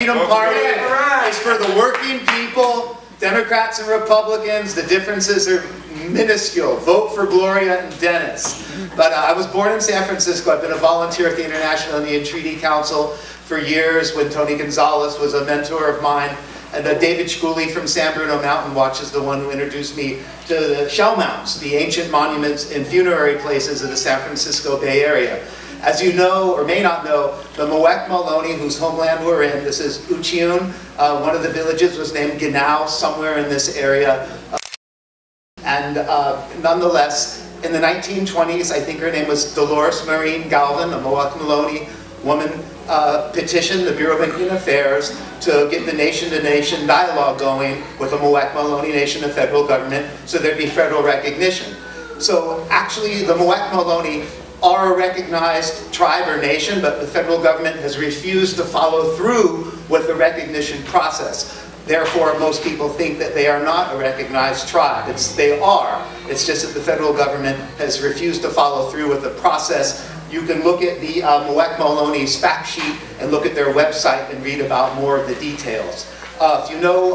Freedom Party is for the working people, Democrats and Republicans. The differences are minuscule. Vote for Gloria and Dennis. But I was born in San Francisco. I've been a volunteer at the International Indian Treaty Council for years when Tony Gonzalez was a mentor of mine. And David Shkuli from San Bruno Mountain Watch is the one who introduced me to the shell mounds, the ancient monuments and funerary places of the San Francisco Bay Area. As you know, or may not know, the Muwek Maloney, whose homeland we're in, this is Uchiun. One of the villages was named Ginau, somewhere in this area. And nonetheless, in the 1920s, I think her name was Dolores Marine Galvin, a Muwek Maloney woman, petitioned the Bureau of Indian Affairs to get the nation-to-nation dialogue going with the Muwek Maloney Nation and federal government so there'd be federal recognition. So actually, the Muwek Maloney are a recognized tribe or nation, but the federal government has refused to follow through with the recognition process. Therefore, most people think that they are not a recognized tribe. They are. It's just that the federal government has refused to follow through with the process. You can look at the Muwek Maloney's fact sheet and look at their website and read about more of the details. If you know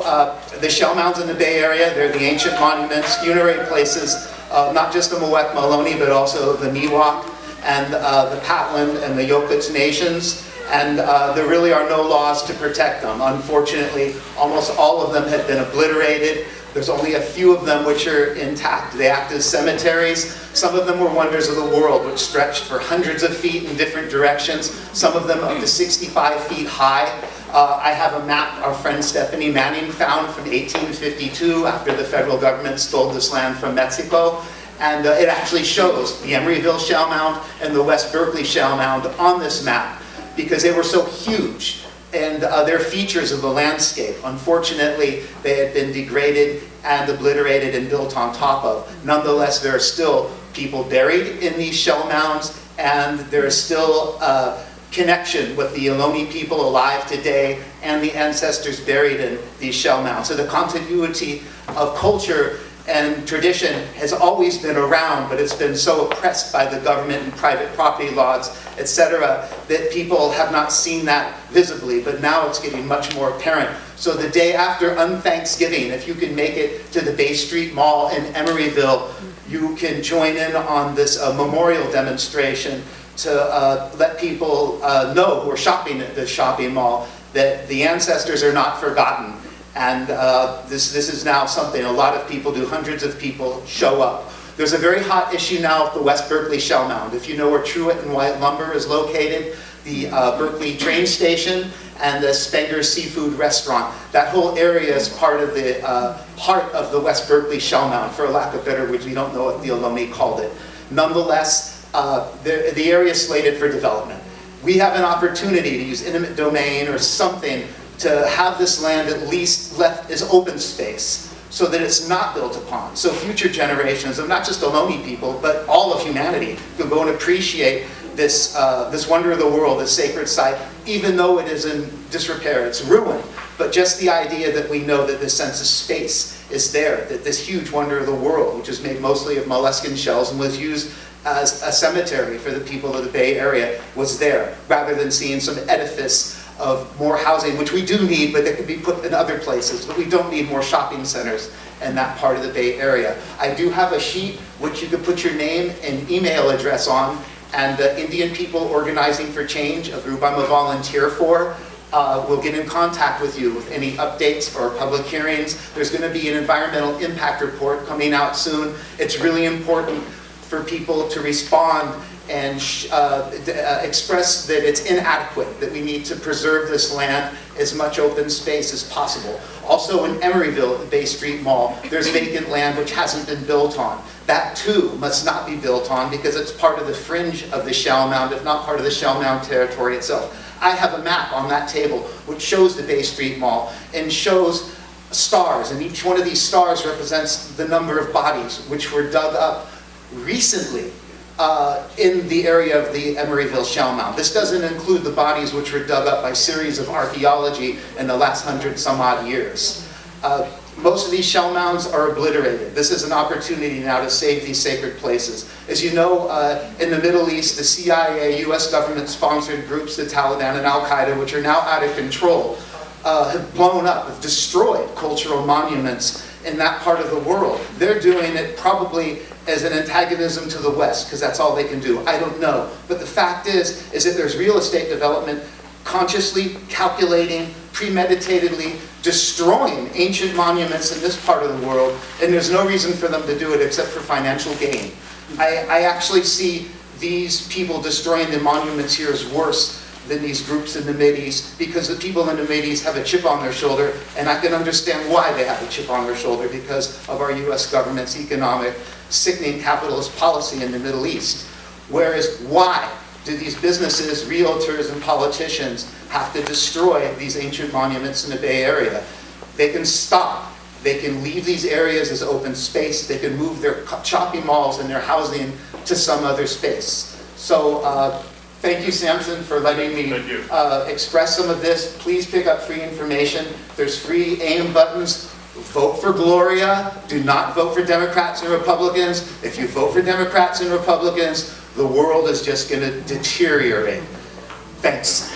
the shell mounds in the Bay Area, they're the ancient monuments, funerary places, not just the Muwek Maloney, but also the Miwok and the Patlan and the Yokuts nations. And there really are no laws to protect them. Unfortunately, almost all of them have been obliterated. There's only a few of them which are intact. They act as cemeteries. Some of them were wonders of the world, which stretched for hundreds of feet in different directions. Some of them up to 65 feet high. I have a map our friend Stephanie Manning found from 1852 after the federal government stole this land from Mexico. And it actually shows the Emeryville Shell Mound and the West Berkeley Shell Mound on this map because they were so huge. And they're features of the landscape. Unfortunately, they had been degraded and obliterated and built on top of. Nonetheless, there are still people buried in these shell mounds, and there is still a connection with the Ohlone people alive today and the ancestors buried in these shell mounds. So the continuity of culture and tradition has always been around, but it's been so oppressed by the government and private property laws, etc., that people have not seen that visibly, but now it's getting much more apparent. So the day after Unthanksgiving, if you can make it to the Bay Street Mall in Emeryville, you can join in on this memorial demonstration to let people know who are shopping at the shopping mall that the ancestors are not forgotten. And this is now something a lot of people do. Hundreds of people show up. There's a very hot issue now at the West Berkeley Shell Mound. If you know where Truett and White Lumber is located, the Berkeley train station, and the Spenger's Seafood Restaurant, that whole area is part of the heart of the West Berkeley Shell Mound. For lack of better words, we don't know what the Ohlone called it. Nonetheless, the area is slated for development. We have an opportunity to use eminent domain or something to have this land at least left as open space so that it's not built upon. So future generations of not just Ohlone people, but all of humanity could go and appreciate this, this wonder of the world, this sacred site, even though it is in disrepair, it's ruined. But just the idea that we know that this sense of space is there, that this huge wonder of the world, which is made mostly of molluscan shells and was used as a cemetery for the people of the Bay Area, was there, rather than seeing some edifice of more housing, which we do need, but that could be put in other places. But we don't need more shopping centers in that part of the Bay Area. I do have a sheet which you could put your name and email address on, and Indian People Organizing for Change, a group I'm a volunteer for, will get in contact with you with any updates or public hearings. There's going to be an environmental impact report coming out soon. It's really important for people to respond and express that it's inadequate, that we need to preserve this land as much open space as possible. Also in Emeryville, the Bay Street Mall, there's vacant land which hasn't been built on. That too must not be built on because it's part of the fringe of the shell mound, if not part of the shell mound territory itself. I have a map on that table which shows the Bay Street Mall and shows stars, and each one of these stars represents the number of bodies which were dug up recently in the area of the Emeryville Shell Mound. This doesn't include the bodies which were dug up by series of archaeology in the last 100 some odd years. Most of these shell mounds are obliterated. This is an opportunity now to save these sacred places. As you know, in the Middle East, the CIA, US government-sponsored groups, the Taliban and Al-Qaeda, which are now out of control, have blown up, have destroyed cultural monuments in that part of the world. They're doing it probably as an antagonism to the West, because that's all they can do. I don't know. But the fact is that there's real estate development consciously, calculating, premeditatedly destroying ancient monuments in this part of the world, and there's no reason for them to do it except for financial gain. I actually see these people destroying the monuments here as worse than these groups in the Mideast, because the people in the Mideast have a chip on their shoulder, and I can understand why they have a chip on their shoulder, because of our US government's economic, sickening capitalist policy in the Middle East. Whereas, why do these businesses, realtors, and politicians have to destroy these ancient monuments in the Bay Area? They can stop. They can leave these areas as open space. They can move their shopping malls and their housing to some other space. So thank you, Samson, for letting me express some of this. Please pick up free information. There's free AIM buttons. Vote for Gloria. Do not vote for Democrats and Republicans. If you vote for Democrats and Republicans, the world is just going to deteriorate. Thanks.